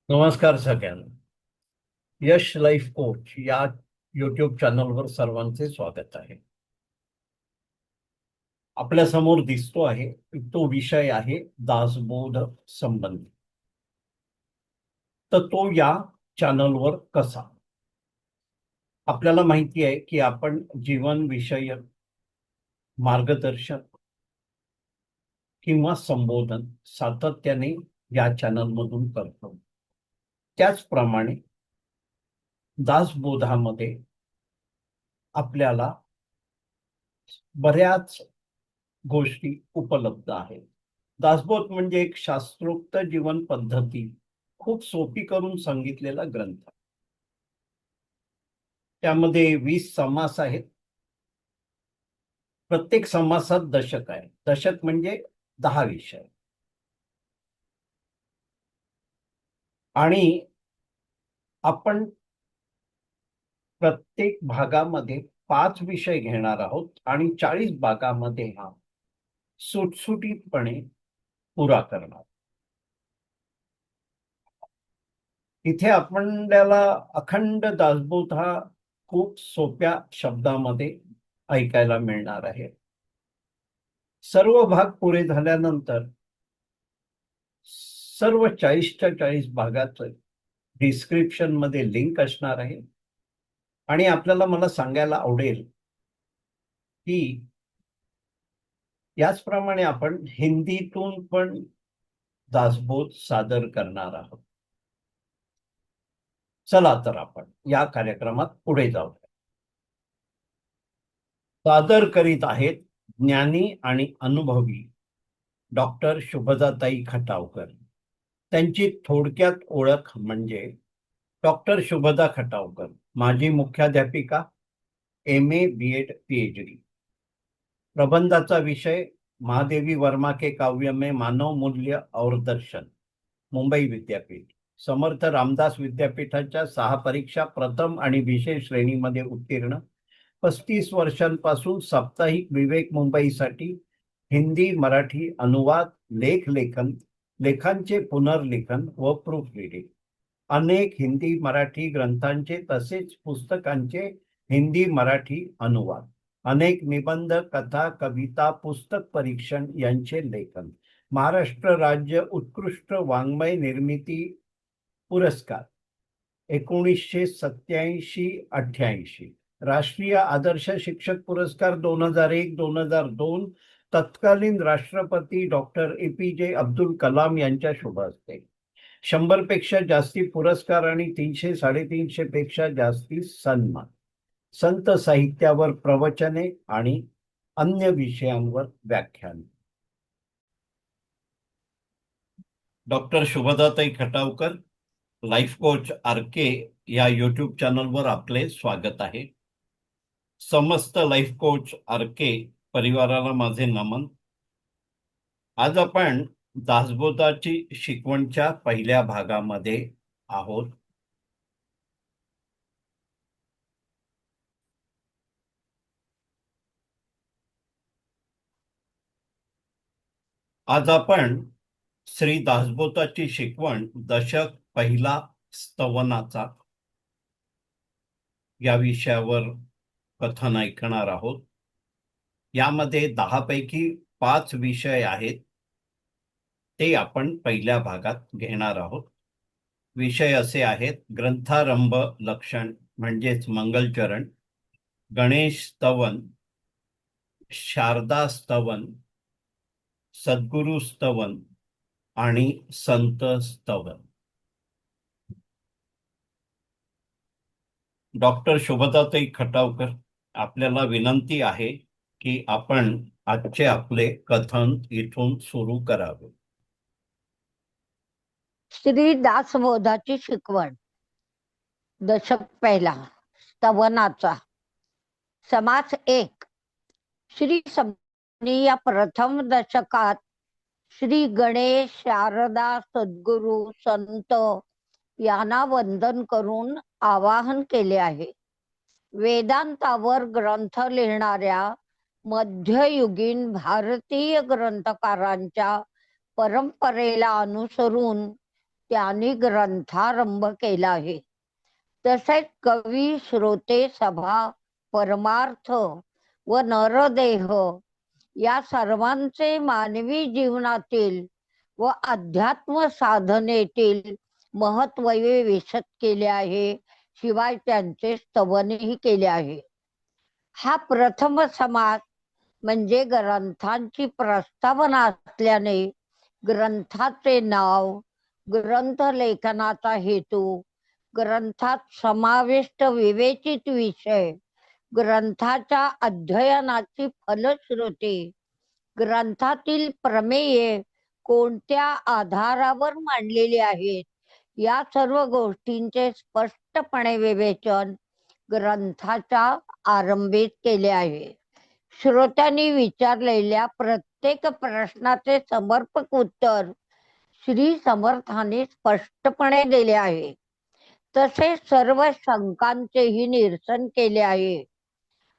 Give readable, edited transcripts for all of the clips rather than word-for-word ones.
नमस्कार सगळ्यांना. यश life coach या युट्यूब चॅनलवर सर्वांचे स्वागत आहे. आपल्या समोर दिसतो आहे तो विषय आहे दासबोध संबंधी. तर तो या चॅनलवर कसा? आपल्याला माहिती आहे की आपण जीवन विषयक मार्गदर्शन किंवा संबोधन सातत्याने या चॅनलमधून करतो. त्याचप्रमाणे दासबोधामध्ये आपल्याला बऱ्याच गोष्टी उपलब्ध आहेत. दासबोध म्हणजे एक शास्त्रोक्त जीवन पद्धती खूप सोपी करून सांगितलेला ग्रंथ. त्यामध्ये 20 समास आहेत. प्रत्येक समासात दशक आहे. दशक म्हणजे 10 विषय. आणि आपण प्रत्येक भागामध्ये 5 विषय घेणार आहोत आणि 40 भागामध्ये हा सुटसुटीतपणे पुरा करणार. इथे आपल्याला अखंड दासबोध हा खूप सोप्या शब्दामध्ये ऐकायला मिळणार आहे. सर्व भाग पुरे झाल्यानंतर सर्व 40च्या 40 भागाचं डिस्क्रिप्शन मध्ये लिंक असणार आहे. आणि आपल्याला मला सांगायला आवडेल की याचप्रमाणे आपण हिंदीतून पण दासबोध सादर करणार आहोत. चला तर आपण या कार्यक्रमात पुढे जाऊ. सादर करीत आहेत ज्ञानी आणि अनुभवी डॉक्टर शुभदाताई खटावकर. त्यांची थोडक्यात ओळख म्हणजे डॉक्टर शुभदा खटावकर, माजी मुख्याध्यापिका, MA BEd PhD. प्रबंधाचा विषय महादेवी वर्मा के काव्य में मानव मूल्य और दर्शन, मुंबई विद्यापीठ. समर्थ रामदास विद्यापीठाच्या 6 परीक्षा प्रथम आणि विशेष श्रेणीमध्ये उत्तीर्ण. 35 वर्षांपासून साप्ताहिक विवेक मुंबईसाठी हिंदी मराठी अनुवाद, लेखन, लेखांचे पुनर्लेखन व प्रूफ रिडिंग. अनेक हिंदी मराठी ग्रंथांचे तसेच पुस्तकांचे हिंदी मराठी अनुवाद. अनेक निबंध, कथा, कविता, पुस्तक परीक्षण यांचे लेखन. महाराष्ट्र राज्य उत्कृष्ट वाङ्मय निर्मिती पुरस्कार 1987-88. राष्ट्रीय आदर्श शिक्षक पुरस्कार 2001-2002 तत्कालीन राष्ट्रपती डॉक्टर APJ अब्दुल कलाम यांच्या शुभ हस्ते. 100 पेक्षा जास्ती पुरस्कार आणि 300-350 पेक्षा जास्ती सन्मान. संत साहित्यावर प्रवचने आणि अन्य विषयांवर व्याख्यान. Doctor Shubhadatai Khatavkar, life coach RK या युट्यूब चॅनलवर आपले स्वागत आहे. समस्त लाईफ कोच RK परिवाराला माझे नमन. आज आपण दासबोधाची शिकवणच्या पहिल्या भागामध्ये आहोत. आज आपण श्री दासबोधाची शिकवण दशक पहिला स्तवनाचा या विषयावर कथन ऐकणार आहोत. यामध्ये 10 पैकी 5 विषय आहेत, ते आपण पहिल्या भागात घेणार आहोत. विषय असे आहेत: ग्रंथारंभ लक्षण म्हणजेच मंगलचरण, गणेश स्तवन, शारदा स्तवन, सद्गुरु स्तवन आणि संत स्तवन. डॉक्टर शुभदाताई खटावकर, आपल्याला विनंती आहे की आपण आजचे आपले कथन इथून सुरू करावे. श्री दासबोधाची शिकवण दशक पहिला स्तवनाचा. समास 1. श्री सप्तमी या प्रथम दशकात श्री गणेश, शारदा, सद्गुरु, संत यांना वंदन करून आवाहन केले आहे. वेदांतावर ग्रंथ लिहिणाऱ्या मध्ययुगीन भारतीय ग्रंथकारांच्या परंपरेला अनुसरून त्यांनी ग्रंथारंभ केला आहे. तसेच कवी, श्रोते, सभा, परमार्थ व नरदेह या सर्वांचे मानवी जीवनातील व अध्यात्म साधनेतील महत्त्व विशद केले आहे. शिवाय त्यांचे स्तवनही केले आहे. हा प्रथम समास म्हणजे ग्रंथांची प्रस्तावना असल्याने ग्रंथाचे नाव, ग्रंथ लेखनाचा हेतू, ग्रंथात समाविष्ट विवेचित विषय, ग्रंथाच्या अध्ययनाची फलश्रुती, ग्रंथातील प्रमेये कोणत्या आधारावर मांडलेली आहेत, या सर्व गोष्टींचे स्पष्टपणे विवेचन ग्रंथाच्या आरंभीत केले आहे. श्रोत्यांनी विचारलेल्या प्रत्येक प्रश्नाचे समर्पक उत्तर श्री समर्थांनी स्पष्टपणे दिले आहे. तसेच सर्व शंकांचेही निरसन केले आहे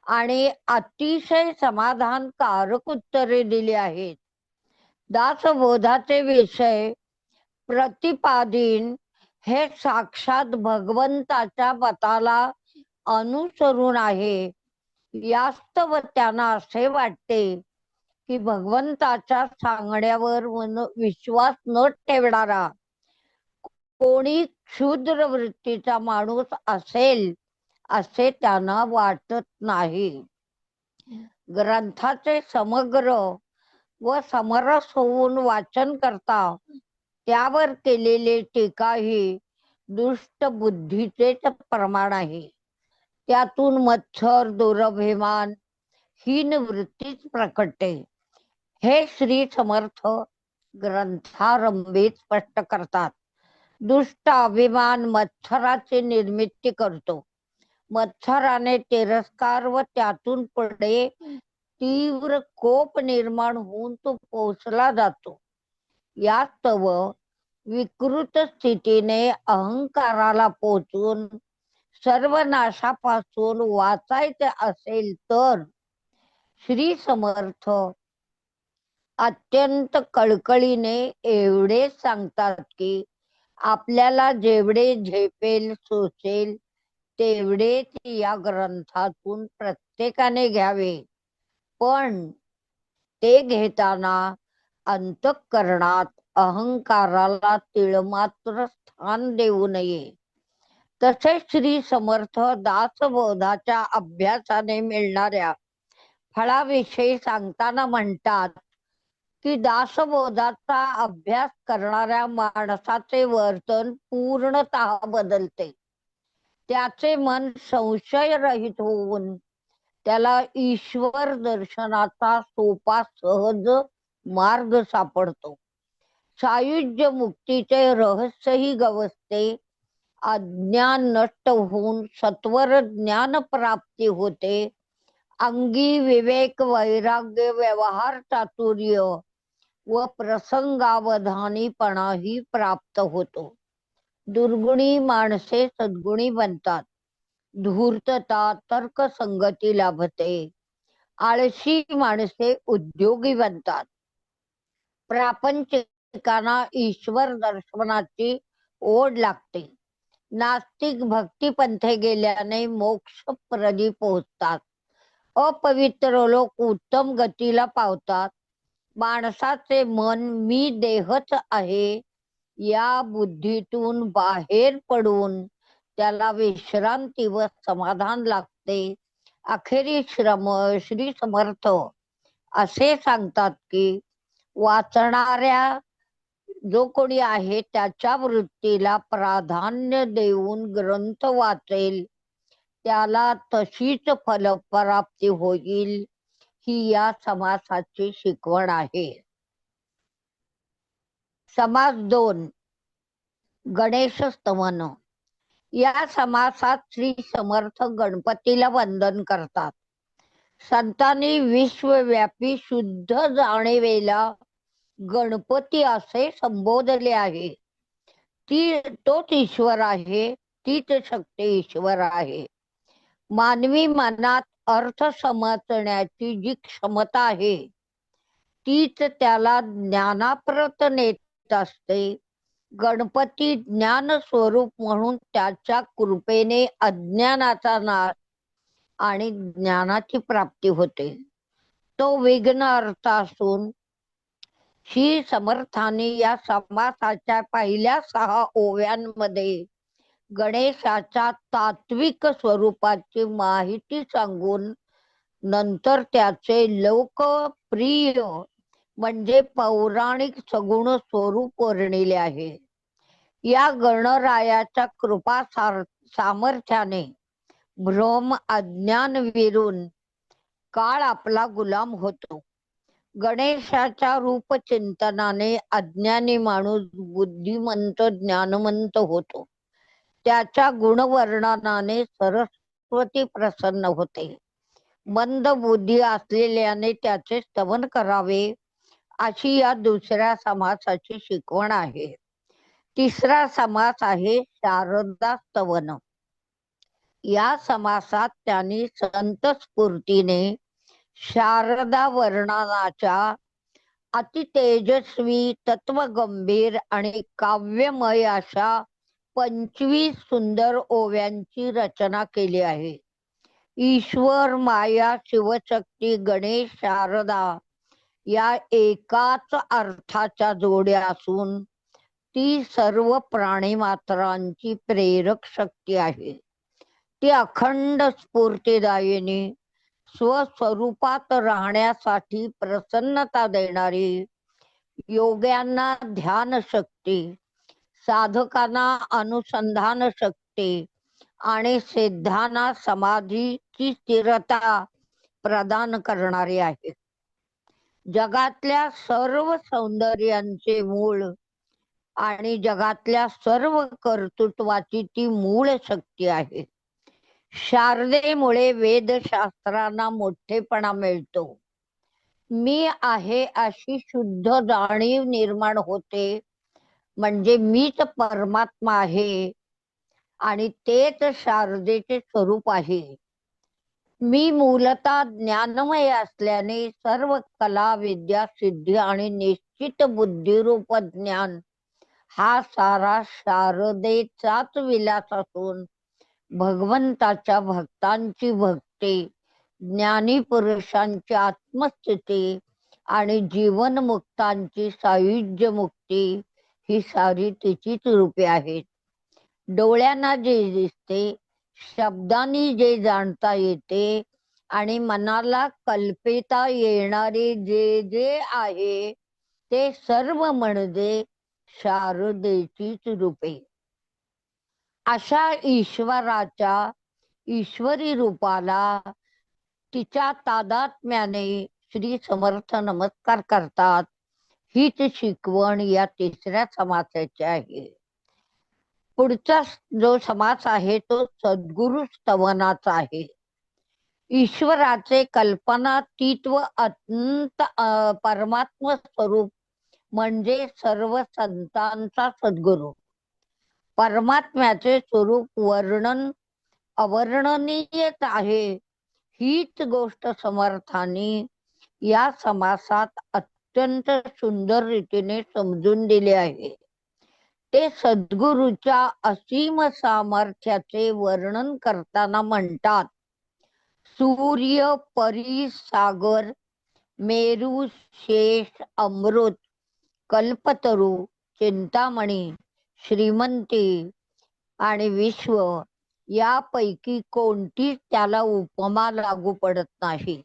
आणि अतिशय समाधानकारक उत्तरे दिली आहेत. दासबोधाचे विषय प्रतिपादीन हे साक्षात भगवंताच्या मताला अनुसरून आहे. यास्तव त्यांना असे वाटते की भगवंताच्या सांगण्यावर विश्वास न ठेवणारा कोणी क्षुद्र वृत्तीचा माणूस असेल असे त्यांना वाटत नाही. ग्रंथाचे समग्र व समरस होऊन वाचन करता त्यावर केलेली टीका ही दुष्ट बुद्धीचेच प्रमाण आहे. त्यातून मत्सर, दुरभिमान, हीन वृत्तीच प्रकटते. हे श्री समर्थ ग्रंथारंभीत स्पष्ट करतात. दुष्ट अभिमान मत्सराची निर्मिती करतो. मत्सराने तिरस्कार व त्यातून पुढे तीव्र कोप निर्माण होऊन तो पोचला जातो. यास्तव विकृत स्थितीने अहंकाराला पोचून सर्व नाशापासून वाचायचे असेल तर श्री समर्थ अत्यंत कळकळीने एवढे सांगतात की आपल्याला जेवढे झेपेल, सोचेल तेवढेच या ग्रंथातून प्रत्येकाने घ्यावे, पण ते घेताना अंतःकरणात अहंकाराला तिळमात्र स्थान देऊ नये. तसेच श्री समर्थ दासबोधाच्या अभ्यासाने मिळणाऱ्या फळाविषयी सांगताना म्हणतात की दासबोधाचा अभ्यास करणाऱ्या माणसाचे वर्तन पूर्णतः बदलते. त्याचे मन संशयरहित होऊन त्याला ईश्वर दर्शनाचा सोपा सहज मार्ग सापडतो. सायुज्य मुक्तीचे रहस्यही गवसते. अज्ञान नष्ट होऊन सत्वर ज्ञान प्राप्ती होते. अंगी विवेक, वैराग्य, व्यवहार चातुर्य व प्रसंगावधानीपणाही प्राप्त होतो. दुर्गुणी माणसे सद्गुणी बनतात. धूर्तता तर्कसंगती लाभते. आळशी माणसे उद्योगी बनतात. प्रापंचिकांना ईश्वर दर्शनाची ओढ लागते. नास्तिक भक्तिपंथे गेल्याने मोक्षप्रदी पोहोचतात. अपवित्र लोक उत्तम गतीला पावतात. माणसाचे मन मी देहच आहे या बुद्धीतून बाहेर पडून त्याला विश्रांती व समाधान लागते. अखेरीस श्री समर्थ असे सांगतात की वाचणाऱ्या जो कोणी आहे त्याच्या वृत्तीला प्राधान्य देऊन ग्रंथ वाचेल त्याला तशीच फलप्राप्ती होईल. ही या समासाची शिकवण आहे. समास 2 गणेश स्तवन. या समासात श्री समर्थ गणपतीला वंदन करतात. संतांनी विश्वव्यापी शुद्ध जाणीवेला गणपती असे संबोधले आहे. तोच ईश्वर आहे, तीच शक्ती ईश्वर आहे. मानवी मनात अर्थ समजण्याची जी क्षमता आहे तीच त्याला ज्ञानाप्रत नेत असते. गणपती ज्ञान स्वरूप म्हणून त्याच्या कृपेने अज्ञानाचा नाश आणि ज्ञानाची प्राप्ती होते. तो विघ्न अर्थ असून श्री समर्थांनी या समासाच्या पहिल्या 6 ओव्यांमध्ये गणेशाच्या तात्विक स्वरूपाची माहिती सांगून नंतर त्याचे लोकप्रिय म्हणजे पौराणिक सगुण स्वरूप वर्णिले आहे. या गणरायाच्या कृपा सामर्थ्याने भ्रम अज्ञान विरून काळ आपला गुलाम होतो. गणेशाच्या रूप चिंतनाने अज्ञानी माणूस बुद्धिमंत ज्ञानवंत होतो. त्याच्या गुणवर्णनाने सरस्वती प्रसन्न होते. मंद बुद्धी असलेल्याने त्याचे स्तवन करावे अशी या दुसऱ्या समासाची शिकवण आहे. तिसरा समास आहे शारदा स्तवन. या समासात त्यांनी संत स्फूर्तीने शारदा वर्णनाच्या अति तेजस्वी तत्वगंभीर आणि काव्यमय अशा 25 सुंदर ओव्यांची रचना केली आहे. ईश्वर, माया, शिवशक्ती, गणेश, शारदा या एकाच अर्थाच्या जोड्या असून ती सर्व प्राणीमात्रांची प्रेरक शक्ती आहे. ती अखंड स्फूर्तिदायिनी, स्वस्वरूपात राहण्यासाठी प्रसन्नता देणारी, योग्यांना ध्यान शक्ती, साधकांना अनुसंधान शक्ती आणि सिद्धांना समाधीची स्थिरता प्रदान करणारी आहे. जगातल्या सर्व सौंदर्यांचे मूळ आणि जगातल्या सर्व कर्तृत्वाची ती मूळ शक्ती आहे. शारदेमुळे वेदशास्त्रांना मोठेपणा मिळतो. मी आहे अशी शुद्ध जाणीव निर्माण होते. म्हणजे मीच परमात्मा आहे आणि तेच शारदेचे स्वरूप आहे. मी मूलतः ज्ञानमय असल्याने सर्व कला, विद्या, सिद्धी आणि निश्चित बुद्धिरूप ज्ञान हा सारा शारदेचाच विलास असून भगवंताच्या भक्तांची भक्ती, ज्ञानी पुरुषांची आत्मस्थिती आणि जीवनमुक्तांची सायुज्य मुक्ती ही सारी तिचीच रूपे आहेत. डोळ्यांना जे दिसते, शब्दांनी जे जाणता येते आणि मनाला कल्पिता येणारे जे जे आहे ते सर्व म्हणजे शारदेचीच रूपे. अशा ईश्वराच्या ईश्वरी रूपाला तिच्या तादात्म्याने श्री समर्थ नमस्कार करतात. हीच शिकवण या तिसऱ्या समासाची आहे. पुढचा जो समास आहे तो सद्गुरु स्तवनाचा आहे. ईश्वराचे कल्पनातीत्व अनंत परमात्म स्वरूप म्हणजे सर्व संतांचा सद्गुरु. परमात्म्याचे स्वरूप वर्णन अवर्णनीयच आहे. हीच गोष्ट समर्थांनी या समासात अत्यंत सुंदर रीतीने समजून दिले आहे. ते सद्गुरूच्या असीम सामर्थ्याचे वर्णन करताना म्हणतात, सूर्य, परी, सागर, मेरू, शेष, अमृत, कल्पतरू, चिंतामणी, श्रीमंती आणि विश्व यापैकी कोणतीच त्याला उपमा लागू पडत नाही.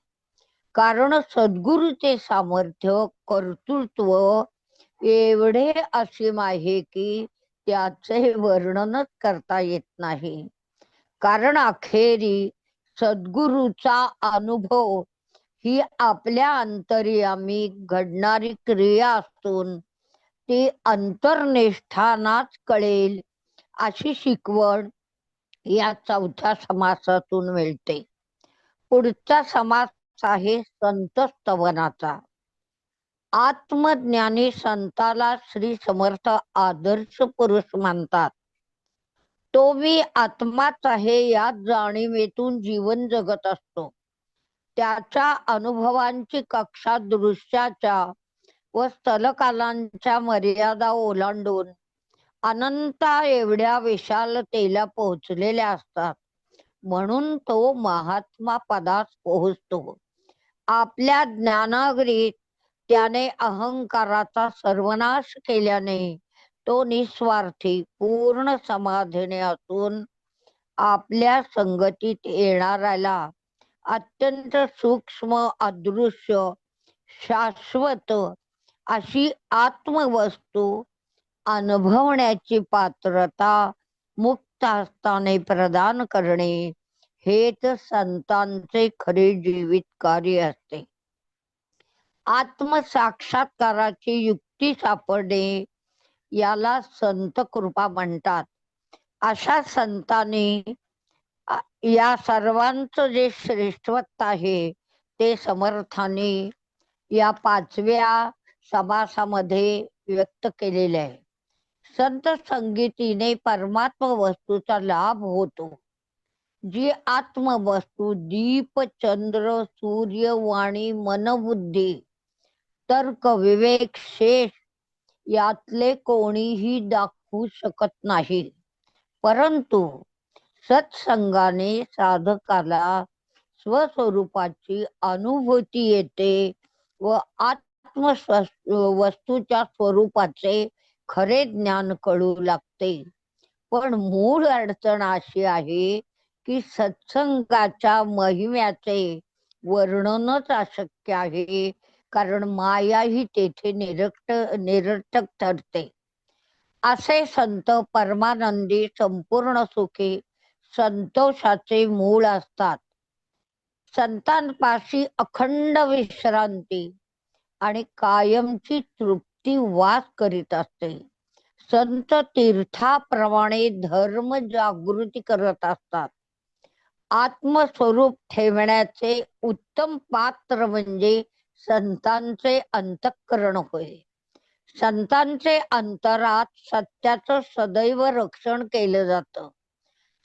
कारण सद्गुरूचे सामर्थ्य, कर्तृत्व एवढे असीम आहे की त्याचे वर्णनच करता येत नाही. कारण अखेरी सद्गुरूचा अनुभव ही आपल्या अंतर्यामी घडणारी क्रिया असून ती अंतर्निष्ठानाच कळेल अशी शिकवण या चौथ्या समासातून मिळते. पुढचा समास आहे संत स्तवनाचा. आत्मज्ञानी संताला श्री समर्थ आदर्श पुरुष मानतात. तो मी आत्माच आहे या जाणीवेतून जीवन जगत असतो. त्याच्या अनुभवांची कक्षा दृश्याच्या व स्थलकालांच्या मर्यादा ओलांडून अनंता एवढ्या विशालतेला पोहोचलेल्या असतात, म्हणून तो महात्मा पदास पोहोचतो. आपल्या ज्ञानागरीत त्याने अहंकाराचा सर्वनाश केल्याने तो निस्वार्थी पूर्ण समाधीने असून आपल्या संगतीत येणाऱ्याला अत्यंत सूक्ष्म, अदृश्य, शाश्वत अशी आत्मवस्तू अनुभवण्याची पात्रता मुक्त हस्ताने प्रदान करणे हेच संतांचे खरे जीवित कार्य असते. आत्मसाक्षात्काराची युक्ती सापडणे याला संत कृपा म्हणतात. अशा संतांनी या सर्वांचं जे श्रेष्ठत्व आहे ते समर्थांनी या 5व्या समासामध्ये व्यक्त केलेले आहे. संत संगतीने परमात्मा वस्तूचा लाभ होतो. जी आत्मवस्तू दीप, चंद्र, सूर्य, वाणी, मनबुद्धी, तर्क, विवेक, शेष यातले कोणीही दाखवू शकत नाही. परंतु सत्संगाने साधकाला स्वस्वरूपाची अनुभूती येते व वस्तूच्या स्वरूपाचे खरे ज्ञान कळू लागते. पण मूळ अडचण अशी आहे की सत्संगाच्या महिम्याचे वर्णनच अशक्य आहे, कारण माया ही तेथे निरर्थक ठरते. असे संत परमानंदी, संपूर्ण सुखी, संतोषाचे मूळ असतात. संतांपाशी अखंड विश्रांती आणि कायमची तृप्ती वास करीत असते. संत तीर्थाप्रमाणे धर्म जागृती करत असतात. आत्मस्वरूप ठेवण्याचे उत्तम पात्र म्हणजे संतांचे अंतःकरण होय. संतांचे अंतरात सत्याचं सदैव रक्षण केलं जातं.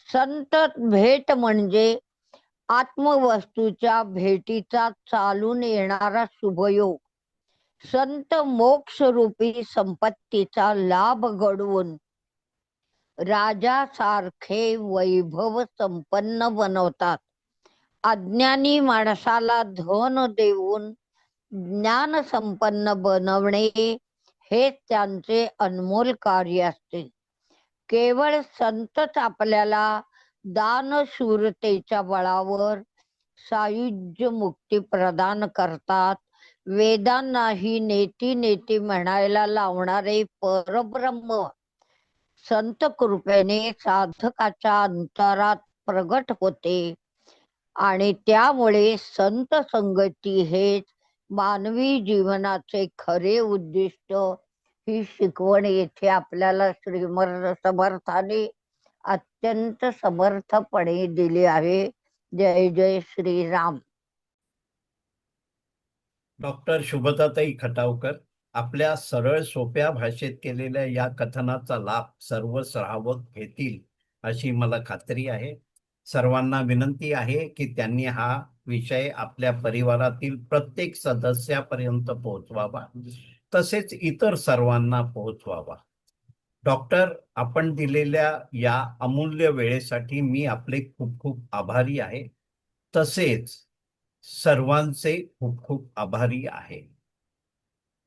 संत भेट म्हणजे आत्मवस्तूच्या भेटीचा चालून येणारा शुभयोग. संत मोक्षरूपी संपत्तीचा लाभ घडवून राजासारखे वैभव संपन्न बनवतात. अज्ञानी माणसाला धन देऊन ज्ञान संपन्न बनवणे हे त्यांचे अनमोल कार्य असते. केवळ संतच आपल्याला दानशूरतेच्या बळावर सायुज्य मुक्ती प्रदान करतात. वेदांनाही नेती नेती म्हणायला लावणारे परब्रह्म संत कृपेने साधकाच्या अंतरात प्रगट होते आणि त्यामुळे संत संगती हेच मानवी जीवनाचे खरे उद्दिष्ट ही शिकवण येथे आपल्याला समर्थाने अत्यंत समर्थपणे दिली आहे. जय जय श्रीराम. डॉक्टर शुभदाताई खटावकर आपल्या सरळ सोप्या भाषेत केलेल्या या कथनाचा लाभ सर्व श्रावक घेतील अशी मला खात्री आहे. सर्वांना विनंती आहे की त्यांनी हा विषय आपल्या परिवारातील प्रत्येक सदस्यापर्यंत पोहोचवावा, तसेच इतर सर्वांना पोहोचवावा. डॉक्टर, आपण दिलेल्या या अमूल्य वेळेसाठी मी आपले खूप खूप आभारी आहे. तसेच सर्वांचे खूप खूप आभारी आहे.